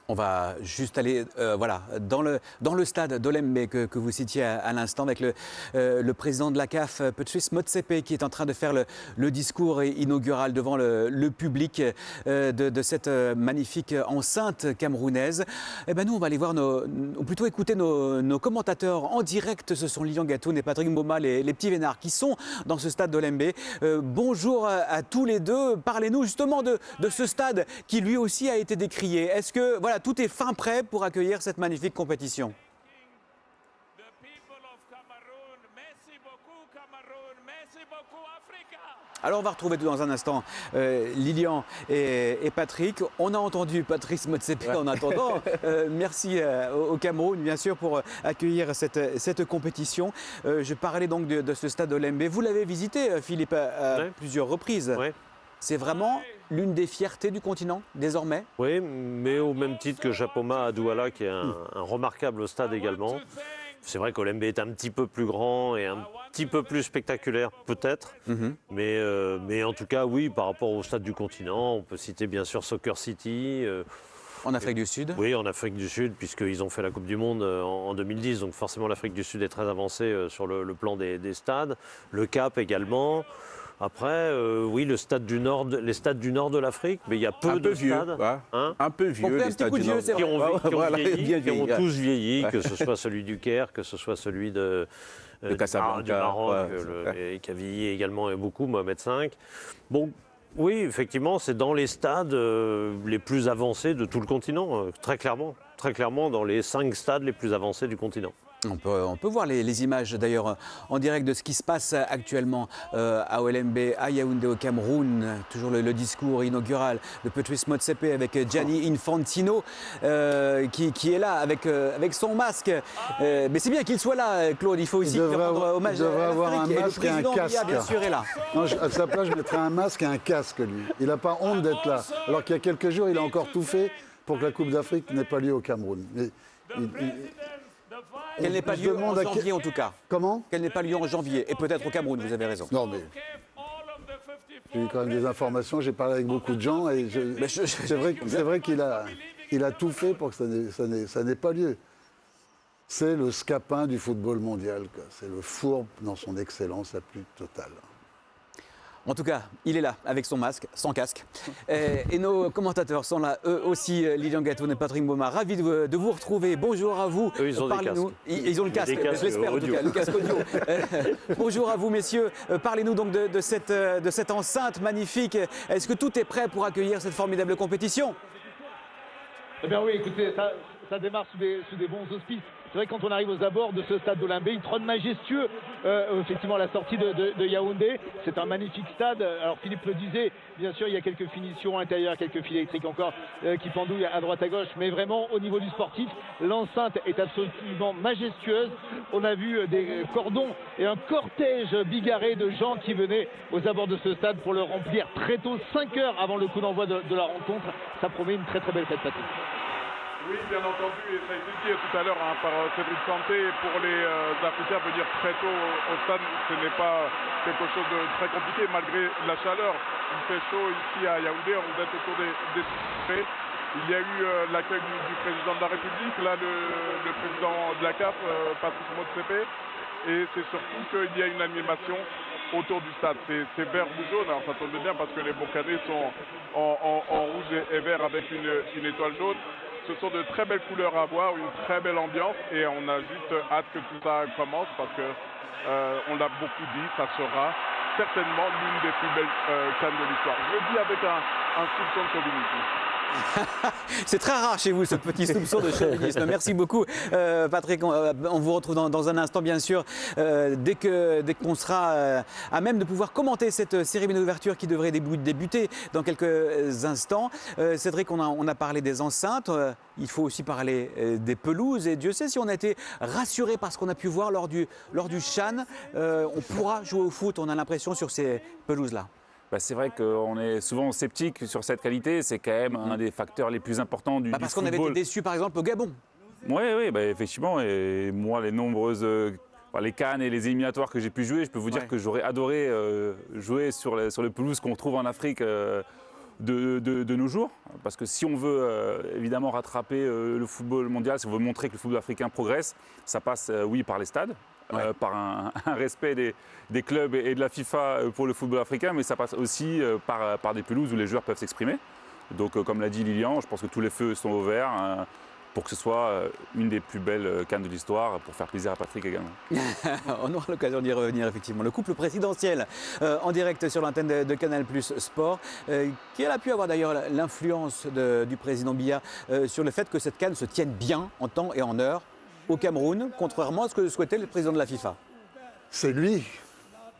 On va juste aller voilà, dans le stade d'Olembe que vous citiez à l'instant avec le président de la CAF, Patrice Motsepe, qui est en train de faire le discours inaugural devant le public de cette magnifique enceinte camerounaise. Et ben nous, on va aller voir ou plutôt écouter nos commentateurs en direct. Ce sont Lilian Gatoun et Patrick Mboma, les petits vénards qui sont dans ce stade d'Olembe. Bonjour à tous les deux. Parlez-nous justement de ce stade qui lui aussi a été décrié. Est-ce que voilà, tout est fin prêt pour accueillir cette magnifique compétition? Alors on va retrouver tout dans un instant Lilian et Patrick. On a entendu Patrice Motsepe en attendant. Merci au Cameroun bien sûr pour accueillir cette compétition. Je parlais donc de ce stade Olembe. Vous l'avez visité Philippe à plusieurs reprises. Ouais. C'est vraiment l'une des fiertés du continent désormais? Oui, mais au même titre que Japoma à Douala, qui est un remarquable stade également. C'est vrai qu'Olembe est un petit peu plus grand et un petit peu plus spectaculaire peut-être. Mais en tout cas, oui, par rapport au stade du continent, on peut citer bien sûr Soccer City. En Afrique du Sud? Oui, en Afrique du Sud, puisqu'ils ont fait la Coupe du Monde en 2010. Donc forcément, l'Afrique du Sud est très avancée sur le plan des stades. Le Cap également. Après, oui, les stades du nord de l'Afrique, mais il y a peu de stades. Hein, un peu vieux, les stades du nord. Qui ont tous vieilli, que ce soit celui du Caire, que ce soit celui du Maroc, et qui a vieilli également et beaucoup, Mohamed V. Bon, oui, effectivement, c'est dans les stades les plus avancés de tout le continent, très clairement dans les 5 stades les plus avancés du continent. On peut voir les images d'ailleurs en direct de ce qui se passe actuellement à Olembe, à Yaoundé au Cameroun. Toujours le discours inaugural de Patrice Motsepe avec Gianni Infantino qui est là avec son masque. Mais c'est bien qu'il soit là, Claude. Il faut aussi rendre hommage à l'Afrique. Avoir un masque et un casque. Bien sûr, est là. Non, à sa place, je mettrais un masque et un casque, lui. Il n'a pas honte d'être là. Alors qu'il y a quelques jours, il a encore tout fait pour que la Coupe d'Afrique n'ait pas lieu au Cameroun. Mais qu'elle n'ait pas lieu en janvier en tout cas. Comment? Qu'elle n'ait pas lieu en janvier. Et peut-être au Cameroun, vous avez raison. Non mais j'ai eu quand même des informations, j'ai parlé avec beaucoup de gens et c'est vrai qu'il a tout fait pour que ça n'ait pas lieu. C'est le scapin du football mondial. C'est le fourbe dans son excellence la plus totale. En tout cas, il est là avec son masque, sans casque. Et nos commentateurs sont là, eux aussi, Lilian Gatoun et Patrick Mboma. Ravis de vous retrouver. Bonjour à vous. Eux, ils ont des casques. Ils ont le casque, je l'espère en tout cas, le casque audio. Bonjour à vous, messieurs. Parlez-nous donc de cette enceinte magnifique. Est-ce que tout est prêt pour accueillir cette formidable compétition? Eh bien oui, écoutez, ça démarre sous des bons auspices. C'est vrai que quand on arrive aux abords de ce stade d'Olembe, il trône majestueux, effectivement, à la sortie de Yaoundé. C'est un magnifique stade. Alors Philippe le disait, bien sûr, il y a quelques finitions intérieures, quelques fils électriques encore qui pendouillent à droite à gauche. Mais vraiment, au niveau du sportif, l'enceinte est absolument majestueuse. On a vu des cordons et un cortège bigarré de gens qui venaient aux abords de ce stade pour le remplir très tôt, 5 heures avant le coup d'envoi de la rencontre. Ça promet une très très belle fête, Patrick. Oui, bien entendu, et ça a été dit tout à l'heure par Cédric Santé, pour les Africains, venir très tôt au stade, ce n'est pas quelque chose de très compliqué, malgré la chaleur. Il fait chaud ici à Yaoundé, on est autour des frais. Il y a eu l'accueil du président de la République, là le président de la CAF, Patrice Motsepe, et c'est surtout qu'il y a une animation autour du stade. C'est vert, rouge, jaune, alors ça tombe bien parce que les Bocanés sont en rouge et vert avec une étoile jaune. Ce sont de très belles couleurs à voir, une très belle ambiance et on a juste hâte que tout ça commence parce que on l'a beaucoup dit, ça sera certainement l'une des plus belles cannes de l'histoire. Je le dis avec un soupçon de chauvinisme. C'est très rare chez vous ce petit soupçon de chauvinisme. Merci beaucoup Patrick. On vous retrouve dans un instant bien sûr dès qu'on sera à même de pouvoir commenter cette cérémonie d'ouverture qui devrait débuter dans quelques instants. Cédric, on a parlé des enceintes, il faut aussi parler des pelouses et Dieu sait si on a été rassuré par ce qu'on a pu voir lors du CHAN. On pourra jouer au foot, on a l'impression, sur ces pelouses-là. C'est vrai qu'on est souvent sceptique sur cette qualité, c'est quand même un des facteurs les plus importants du football. Parce qu'on avait été déçus par exemple au Gabon. Oui, effectivement, et moi les nombreuses les CAN et les éliminatoires que j'ai pu jouer, je peux vous dire que j'aurais adoré jouer sur les pelouses qu'on trouve en Afrique de nos jours. Parce que si on veut évidemment rattraper le football mondial, si on veut montrer que le football africain progresse, ça passe, oui, par les stades. Par un respect des clubs et de la FIFA pour le football africain, mais ça passe aussi par des pelouses où les joueurs peuvent s'exprimer. Donc comme l'a dit Lilian, je pense que tous les feux sont ouverts pour que ce soit une des plus belles CAN de l'histoire, pour faire plaisir à Patrick également. On aura l'occasion d'y revenir effectivement. Le couple présidentiel en direct sur l'antenne de Canal+ Sport, qui a pu avoir d'ailleurs l'influence du président Biya sur le fait que cette CAN se tienne bien en temps et en heure au Cameroun, contrairement à ce que souhaitait le président de la FIFA. C'est lui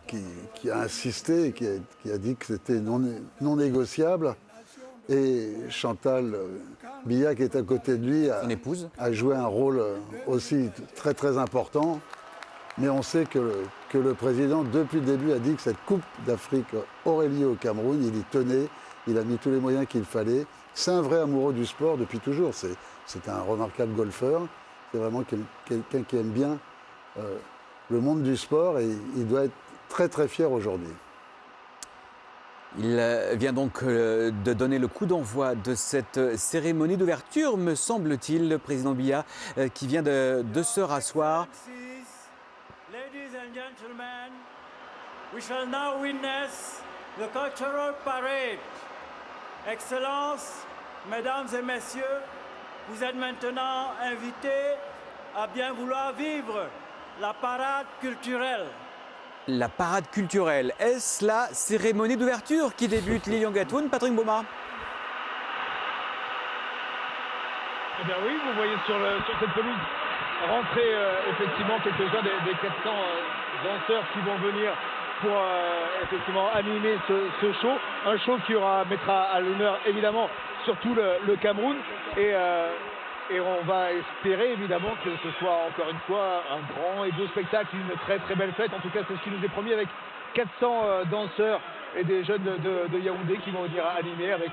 qui a insisté, qui a dit que c'était non négociable. Et Chantal Biya, qui est à côté de lui, a joué un rôle aussi très très important. Mais on sait que le président, depuis le début, a dit que cette Coupe d'Afrique aurait lieu au Cameroun. Il y tenait, il a mis tous les moyens qu'il fallait. C'est un vrai amoureux du sport depuis toujours. C'est un remarquable golfeur. C'est vraiment quelqu'un qui aime bien le monde du sport et il doit être très très fier aujourd'hui. Il vient donc de donner le coup d'envoi de cette cérémonie d'ouverture, me semble-t-il, le président Biya qui vient de se rasseoir. Ladies and gentlemen, we shall now witness the cultural parade. Excellences, mesdames et messieurs, vous êtes maintenant invités à bien vouloir vivre la parade culturelle. La parade culturelle, est-ce la cérémonie d'ouverture qui débute Lilian Gatoun, Patrick Mboma? Eh bien oui, vous voyez sur cette pelouse rentrer effectivement quelques-uns des 400 danseurs qui vont venir pour effectivement animer ce show. Un show qui mettra à l'honneur évidemment surtout le Cameroun et on va espérer évidemment que ce soit encore une fois un grand et beau spectacle, une très très belle fête. En tout cas, c'est ce qui nous est promis avec 400 danseurs et des jeunes de Yaoundé qui vont venir animer avec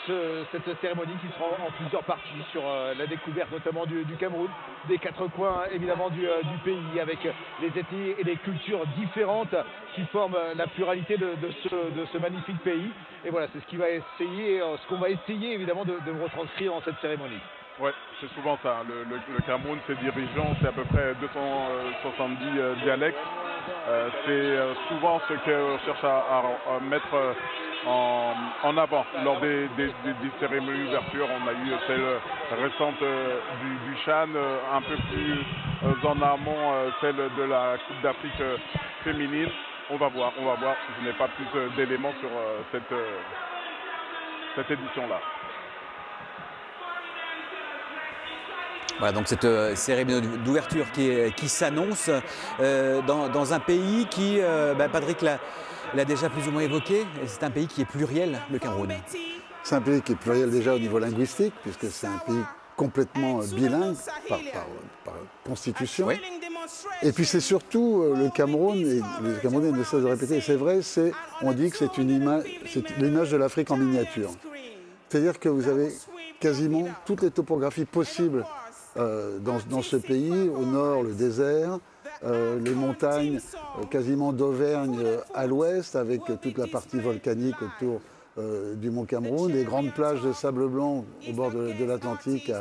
cette cérémonie qui sera en plusieurs parties sur la découverte notamment du Cameroun, des quatre coins évidemment du pays, avec les ethnies et les cultures différentes qui forment la pluralité de ce magnifique pays. Et voilà, c'est ce qu'on va essayer évidemment de retranscrire dans cette cérémonie. Oui, c'est souvent ça. Le Cameroun, ses dirigeants, c'est à peu près 270 dialectes. C'est souvent ce qu'on cherche à mettre en avant lors des cérémonies d'ouverture. On a eu celle récente du Chan, un peu plus en amont, celle de la Coupe d'Afrique féminine. On va voir. Je n'ai pas plus d'éléments sur cette édition-là. Voilà, donc cette cérémonie d'ouverture qui s'annonce dans un pays qui, Patrick l'a déjà plus ou moins évoqué, c'est un pays qui est pluriel, le Cameroun. C'est un pays qui est pluriel déjà au niveau linguistique, puisque c'est un pays complètement bilingue par constitution. Oui. Et puis c'est surtout le Cameroun, et les Camerounais ne cessent de répéter, c'est vrai, on dit que c'est l'image de l'Afrique en miniature. C'est-à-dire que vous avez quasiment toutes les topographies possibles dans ce pays. Au nord, le désert, les montagnes quasiment d'Auvergne à l'ouest, avec toute la partie volcanique autour du mont Cameroun, des grandes plages de sable blanc au bord de l'Atlantique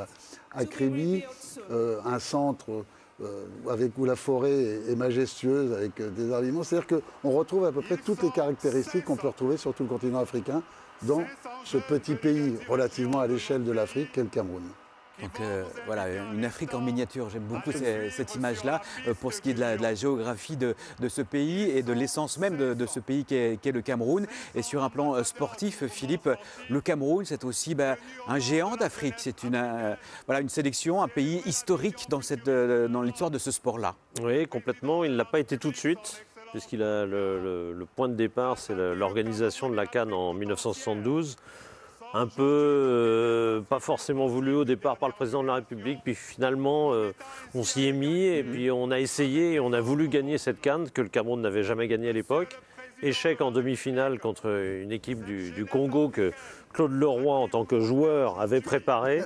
à Kribi, un centre où la forêt est majestueuse avec des arbres immenses. C'est-à-dire qu'on retrouve à peu près toutes les caractéristiques qu'on peut retrouver sur tout le continent africain dans ce petit pays relativement à l'échelle de l'Afrique qu'est le Cameroun. Donc voilà, une Afrique en miniature, j'aime beaucoup cette image-là pour ce qui est de la géographie de ce pays et de l'essence même de ce pays qu'est le Cameroun. Et sur un plan sportif, Philippe, le Cameroun, c'est aussi un géant d'Afrique. C'est une sélection, un pays historique dans l'histoire de ce sport-là. Oui, complètement. Il ne l'a pas été tout de suite, puisqu'il a le point de départ, c'est l'organisation de la CAN en 1972. Un peu pas forcément voulu au départ par le président de la République, puis finalement on s'y est mis et puis on a essayé et on a voulu gagner cette CAN que le Cameroun n'avait jamais gagnée à l'époque. Échec en demi-finale contre une équipe du Congo que Claude Leroy en tant que joueur avait préparé.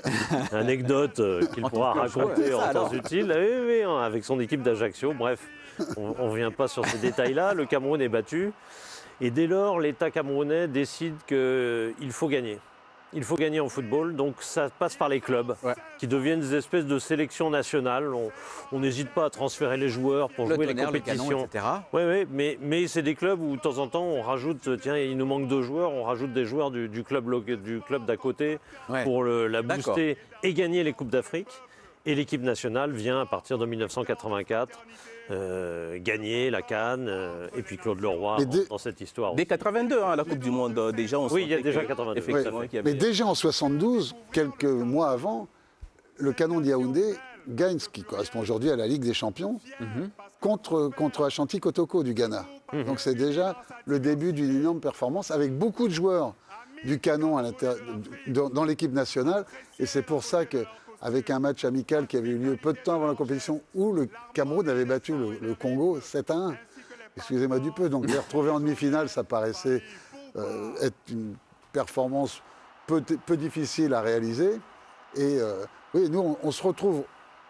Anecdote qu'il pourra raconter en temps utile. Oui, avec son équipe d'Ajaccio. Bref, on ne revient pas sur ces détails-là. Le Cameroun est battu. Et dès lors, l'État camerounais décide qu'il faut gagner. Il faut gagner en football, donc ça passe par les clubs qui deviennent des espèces de sélections nationales. On n'hésite pas à transférer les joueurs pour jouer les compétitions. Le canon, etc. Oui, mais c'est des clubs où de temps en temps on rajoute, tiens, il nous manque 2 joueurs, on rajoute des joueurs du club d'à côté pour la booster et gagner les Coupes d'Afrique. Et l'équipe nationale vient à partir de 1984 gagner la CAN et puis Claude Leroy dans cette histoire. Dès 82, la Coupe du Monde, déjà on il y a déjà 82. Mais déjà en 72, quelques mois avant, le canon de Yaoundé gagne ce qui correspond aujourd'hui à la Ligue des Champions contre Ashanti Kotoko du Ghana. Donc c'est déjà le début d'une énorme performance avec beaucoup de joueurs du canon dans l'équipe nationale. Et c'est pour ça que avec un match amical qui avait eu lieu peu de temps avant la compétition, où le Cameroun avait battu le Congo 7-1. Excusez-moi du peu. Donc les retrouver en demi-finale, ça paraissait être une performance peu difficile à réaliser. Et oui, nous, on se retrouve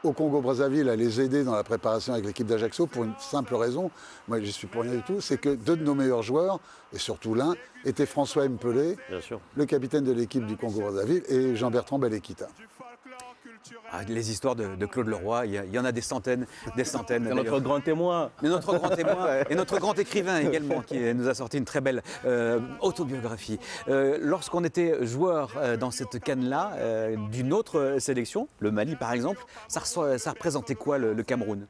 au Congo-Brazzaville à les aider dans la préparation avec l'équipe d'Ajaccio pour une simple raison. Moi, je n'y suis pour rien du tout. C'est que 2 de nos meilleurs joueurs, et surtout l'un, était François Mpelé, le capitaine de l'équipe du Congo-Brazzaville, et Jean-Bertrand Belekita. Les histoires de Claude Leroy, il y en a des centaines. C'est notre grand témoin. Mais notre grand témoin et notre grand écrivain également, qui nous a sorti une très belle autobiographie. Lorsqu'on était joueur dans cette canne-là, d'une autre sélection, le Mali par exemple, ça représentait quoi le Cameroun ?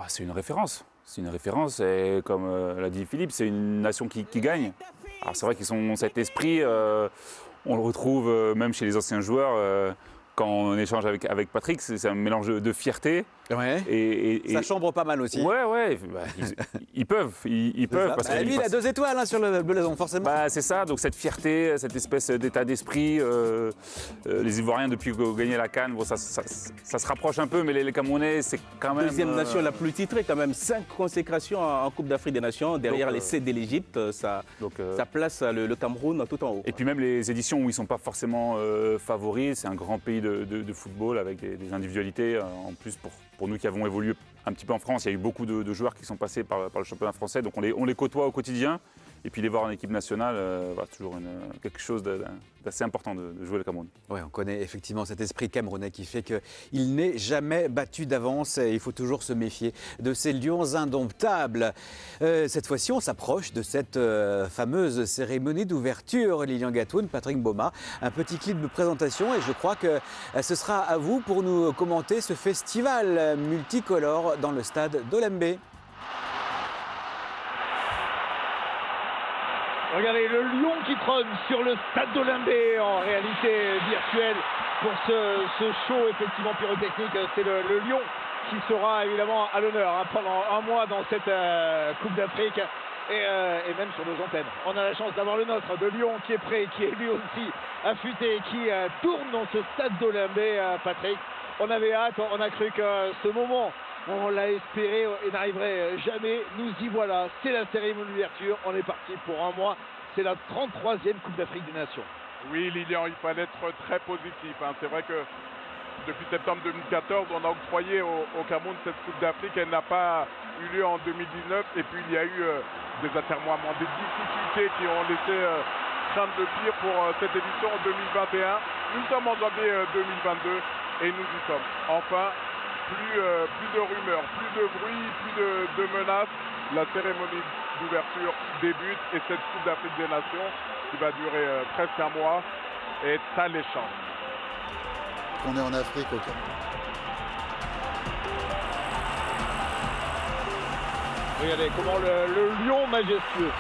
C'est une référence. C'est une référence et comme l'a dit Philippe, c'est une nation qui gagne. Alors c'est vrai qu'ils ont cet esprit, on le retrouve même chez les anciens joueurs. Quand on échange avec Patrick, c'est un mélange de fierté. Et ça chambre pas mal aussi. Ils peuvent. Parce que lui, il a 2 étoiles sur le blason, forcément. C'est ça, donc cette fierté, cette espèce d'état d'esprit. Les Ivoiriens, depuis qu'ils ont gagné la CAN, ça se rapproche un peu, mais les Camerounais, c'est quand même... Deuxième nation la plus titrée, quand même. 5 consécrations en Coupe d'Afrique des Nations, derrière les 7 de l'Égypte. Ça place le Cameroun tout en haut. Et puis même les éditions où ils ne sont pas forcément favoris, c'est un grand pays de football avec des individualités en plus pour nous qui avons évolué un petit peu en France. Il y a eu beaucoup de joueurs qui sont passés par le championnat français, donc on les côtoie au quotidien. Et puis les voir en équipe nationale, toujours quelque chose d'assez important de jouer le Cameroun. Oui, on connaît effectivement cet esprit camerounais qui fait qu'il n'est jamais battu d'avance et il faut toujours se méfier de ces lions indomptables. Cette fois-ci, on s'approche de cette fameuse cérémonie d'ouverture. Lilian Gatoun, Patrick Mboma, un petit clip de présentation et je crois que ce sera à vous pour nous commenter ce festival multicolore dans le stade d'Olembe. Regardez le lion qui trône sur le stade d'Olembe en réalité virtuelle pour ce show effectivement pyrotechnique. C'est le lion qui sera évidemment à l'honneur pendant un mois dans cette Coupe d'Afrique et même sur nos antennes. On a la chance d'avoir le nôtre de Lyon qui est prêt, qui est lui aussi affûté, qui tourne dans ce stade d'Olembe, Patrick. On avait hâte, on a cru que ce moment, on l'a espéré et n'arriverait jamais. Nous y voilà, c'est la cérémonie d'ouverture. On est parti pour un mois. C'est la 33e Coupe d'Afrique des Nations. Oui, Lilian, il fallait être très positif. C'est vrai que depuis septembre 2014, on a octroyé au Cameroun cette Coupe d'Afrique. Elle n'a pas eu lieu en 2019. Et puis il y a eu des atermoiements, des difficultés qui ont laissé craindre le pire pour cette édition en 2021. Nous sommes en janvier 2022 et nous y sommes. Enfin, plus de rumeurs, plus de bruit, plus de menaces. La cérémonie d'ouverture débute et cette Coupe d'Afrique des Nations qui va durer presque un mois est alléchante. On est en Afrique au Cameroun. Regardez comment le lion majestueux.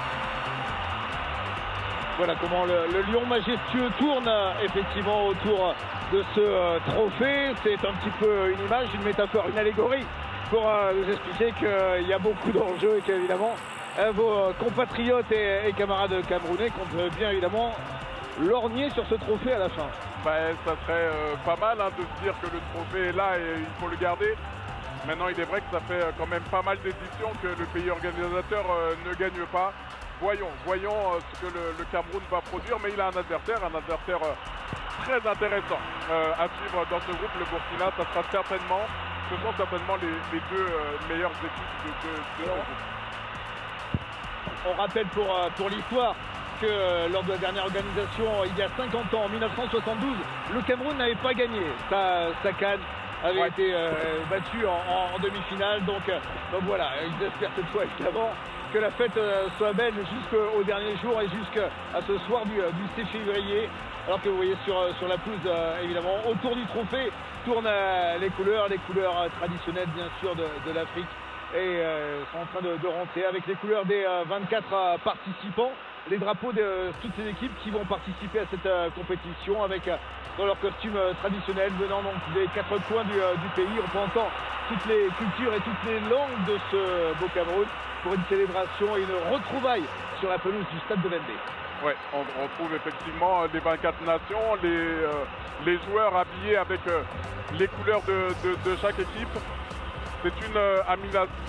Voilà comment le lion majestueux tourne effectivement autour de ce trophée. C'est un petit peu une image, une métaphore, une allégorie pour nous expliquer qu'il y a beaucoup d'enjeux et qu'évidemment vos compatriotes et camarades camerounais comptent bien évidemment lorgner sur ce trophée à la fin. Ça serait pas mal de se dire que le trophée est là et il faut le garder. Maintenant, il est vrai que ça fait quand même pas mal d'éditions que le pays organisateur ne gagne pas. Voyons ce que le Cameroun va produire, mais il a un adversaire très intéressant à suivre dans ce groupe, le Burkina. Ce sont certainement les 2 meilleures équipes de ce groupe. On rappelle pour l'histoire que lors de la dernière organisation, il y a 50 ans, en 1972, le Cameroun n'avait pas gagné sa CAN. Avait été battu en demi-finale. Donc voilà, ils espèrent cette fois évidemment que la fête soit belle jusqu'au dernier jour et jusqu'à ce soir du 6 février. Alors que vous voyez sur la pelouse, évidemment, autour du trophée, tournent les couleurs traditionnelles bien sûr de l'Afrique. Et sont en train de rentrer avec les couleurs des 24 participants, les drapeaux de toutes ces équipes qui vont participer à cette compétition avec dans leur costume traditionnel venant donc des 4 coins du pays, représentant toutes les cultures et toutes les langues de ce beau Cameroun pour une célébration et une retrouvaille sur la pelouse du stade de Lembe. Ouais, on retrouve effectivement les 24 nations, les joueurs habillés avec les couleurs de chaque équipe. C'est une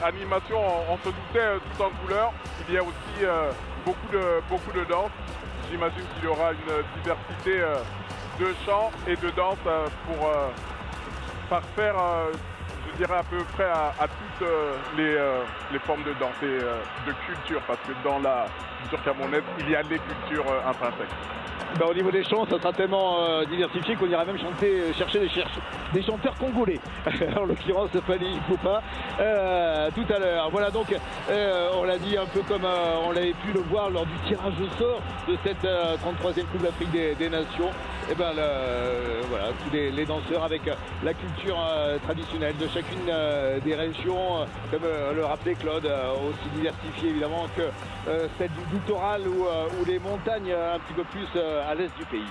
animation, on se doutait, tout en couleurs. Il y a aussi beaucoup de danse. J'imagine qu'il y aura une diversité de chants et de danse pour parfaire, je dirais à peu près à toutes les formes de danse et de culture, parce que dans la culture camerounaise, il y a des cultures intrinsèques. Ben, au niveau des chants, ça sera tellement diversifié qu'on ira même chercher des chanteurs congolais. En l'occurrence, Fali Ipupa tout à l'heure. Voilà donc, on l'a dit un peu comme on l'avait pu le voir lors du tirage au sort de cette 33e Coupe d'Afrique des Nations. Et ben voilà, tous les danseurs avec la culture traditionnelle de chacune des régions, comme le rappelait Claude, aussi diversifiée évidemment que celle du littoral ou les montagnes un petit peu plus à l'est du pays.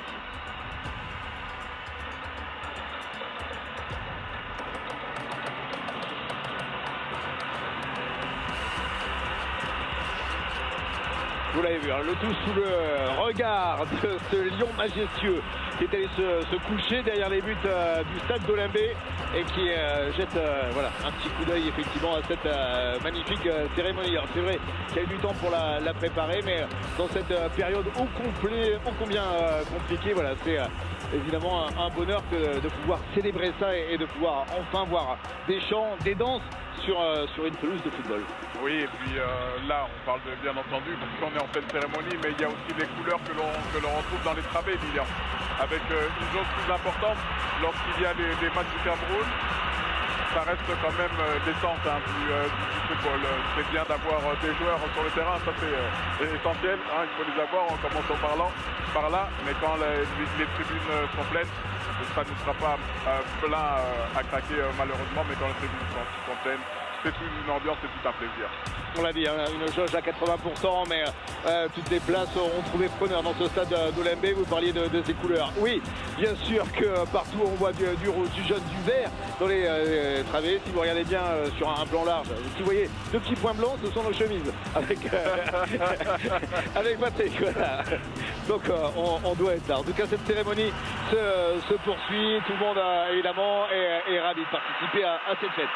Vous l'avez vu, hein, le tout sous le regard de ce lion majestueux qui est allé se coucher derrière les buts du stade d'Olembe et qui jette voilà, un petit coup d'œil effectivement à cette magnifique cérémonie. Alors c'est vrai qu'il y a eu du temps pour la préparer, mais dans cette période ô combien compliquée, voilà, c'est évidemment un bonheur que de pouvoir célébrer ça et de pouvoir enfin voir des chants, des danses sur une pelouse de football. Oui, et puis là, on parle bien entendu, parce qu'on est en pleine cérémonie, mais il y a aussi des couleurs que l'on retrouve dans les travées, Lilian, avec une chose plus importante, lorsqu'il y a des matchs du Cameroun, ça reste quand même l'essence du football. C'est bien d'avoir des joueurs sur le terrain, ça c'est essentiel, hein, il faut les avoir en commençant par là, mais quand les tribunes sont pleines, ça ne sera pas plein à craquer malheureusement, mais quand les tribunes sont pleines, c'est une ambiance, c'est tout un plaisir. On l'a dit, hein, une jauge à 80%, mais toutes les places ont trouvé preneur dans ce stade d'Olembe. Vous parliez de ces couleurs. Oui, bien sûr que partout on voit du rouge, du jaune, du vert dans les travées. Si vous regardez bien sur un plan large, si vous voyez deux petits points blancs, ce sont nos chemises avec Patrick. Voilà. Donc on doit être là. En tout cas, cette cérémonie se poursuit. Tout le monde évidemment est ravi de participer à cette fête.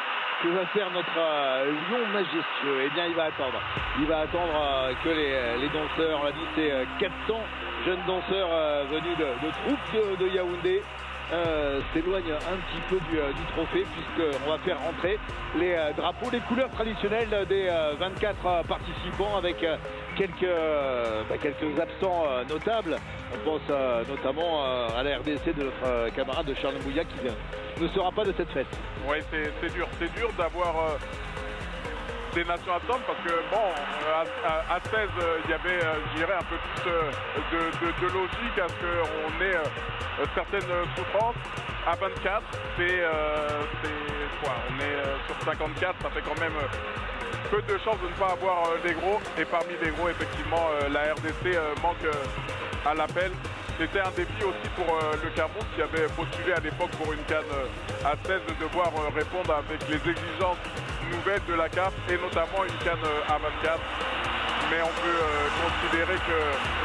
Que va faire notre lion majestueux? Eh bien, il va attendre. Il va attendre que les danseurs, on l'a dit, c'est 400 jeunes danseurs venus de troupes de Yaoundé s'éloignent un petit peu du trophée, puisqu'on va faire rentrer les drapeaux, les couleurs traditionnelles des 24 participants avec quelques absents notables. On pense notamment à la RDC de notre camarade Charles Mbouya qui ne sera pas de cette fête. Oui, c'est dur d'avoir des nations absentes parce que bon, à 16, il y avait, je dirais, un peu plus de logique à ce qu'on ait certaines souffrances. À 24, c'est quoi? On est sur 54, ça fait quand même peu de chances de ne pas avoir les gros. Et parmi les gros, effectivement, la RDC manque à l'appel. C'était un défi aussi pour le Cameroun qui avait postulé à l'époque pour une CAN à 16 de devoir répondre avec les exigences nouvelles de la CAF et notamment une CAN à 24. Mais on peut considérer que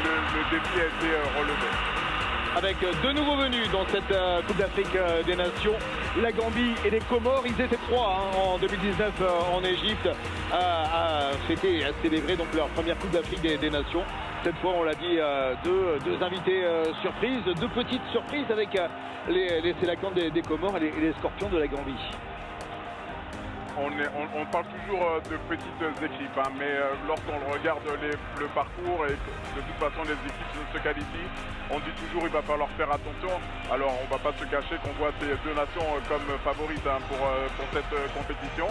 le défi a été relevé. Avec deux nouveaux venus dans cette Coupe d'Afrique des Nations, la Gambie et les Comores. Ils étaient trois en 2019 en Égypte à fêter et à célébrer donc leur première Coupe d'Afrique des Nations. Cette fois, on l'a dit, deux invités surprises, deux petites surprises avec les Sélacantes des Comores et les Scorpions de la Gambie. on parle toujours de petites équipes, hein, mais lorsqu'on regarde le parcours et de toute façon les équipes se qualifient, on dit toujours il va falloir faire attention. Alors on ne va pas se cacher qu'on voit ces deux nations comme favorites hein, pour cette compétition.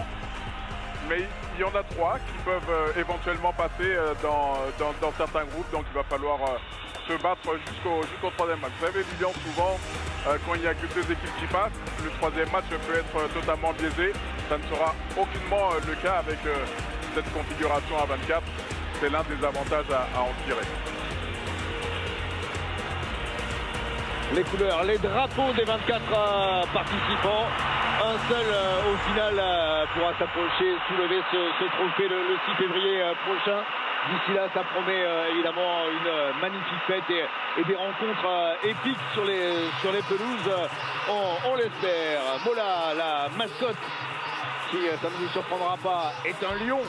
Mais il y en a trois qui peuvent éventuellement passer dans certains groupes, donc il va falloir se battre jusqu'au troisième match. Vous savez, Lilian, souvent, quand il n'y a que deux équipes qui passent, le troisième match peut être totalement biaisé. Ça ne sera aucunement le cas avec cette configuration à 24. C'est l'un des avantages à en tirer. Les couleurs, les drapeaux des 24 participants. Un seul au final pourra s'approcher, soulever ce trophée le 6 février prochain. D'ici là, ça promet évidemment une magnifique fête et des rencontres épiques sur les pelouses. On l'espère. Mola, la mascotte, qui, ça ne vous surprendra pas, est un lion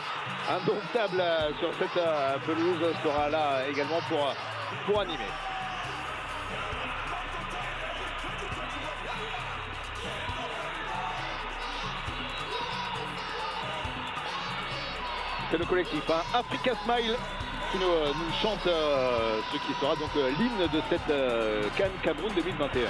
indomptable sur cette pelouse, sera là également pour animer. C'est le collectif hein, Africa Smile qui nous chante ce qui sera donc l'hymne de cette CAN Cameroun 2021.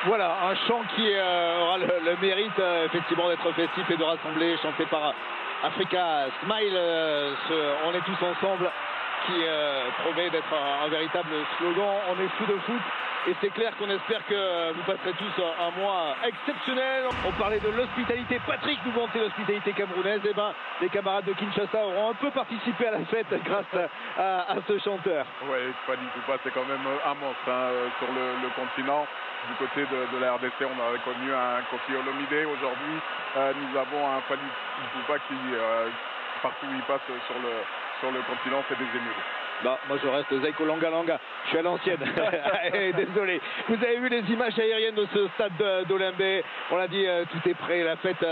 Voilà, un chant qui aura le mérite effectivement d'être festif et de rassembler, chanté par Africa Smile, on est tous ensemble, qui promet d'être un véritable slogan. On est fou de foot et c'est clair qu'on espère que vous passerez tous un mois exceptionnel. On parlait de l'hospitalité, Patrick nous vantait l'hospitalité camerounaise. Et ben, les camarades de Kinshasa auront un peu participé à la fête grâce à ce chanteur. Oui, Fali Poupa, c'est quand même un monstre hein, sur le continent. Du côté de la RDC, on a connu un Kofi Olomide. Aujourd'hui, nous avons un Fali Poupa qui, partout où il passe sur le continent, fait des émules. Bah, moi je reste Zaiko Langa Langa, je suis à l'ancienne. Désolé. Vous avez vu les images aériennes de ce stade d'Olembe. On l'a dit, tout est prêt. La fête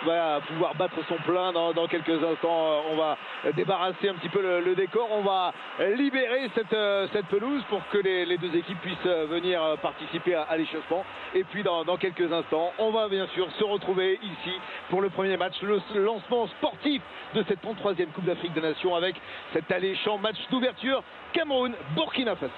va pouvoir battre son plein dans quelques instants. On va débarrasser un petit peu le décor. On va libérer cette pelouse pour que les deux équipes puissent venir participer à l'échauffement. Et puis dans quelques instants, on va bien sûr se retrouver ici pour le premier match, le lancement sportif de cette 33e Coupe d'Afrique des Nations avec cet alléchant match d'ouverture Cameroun-Burkina Faso.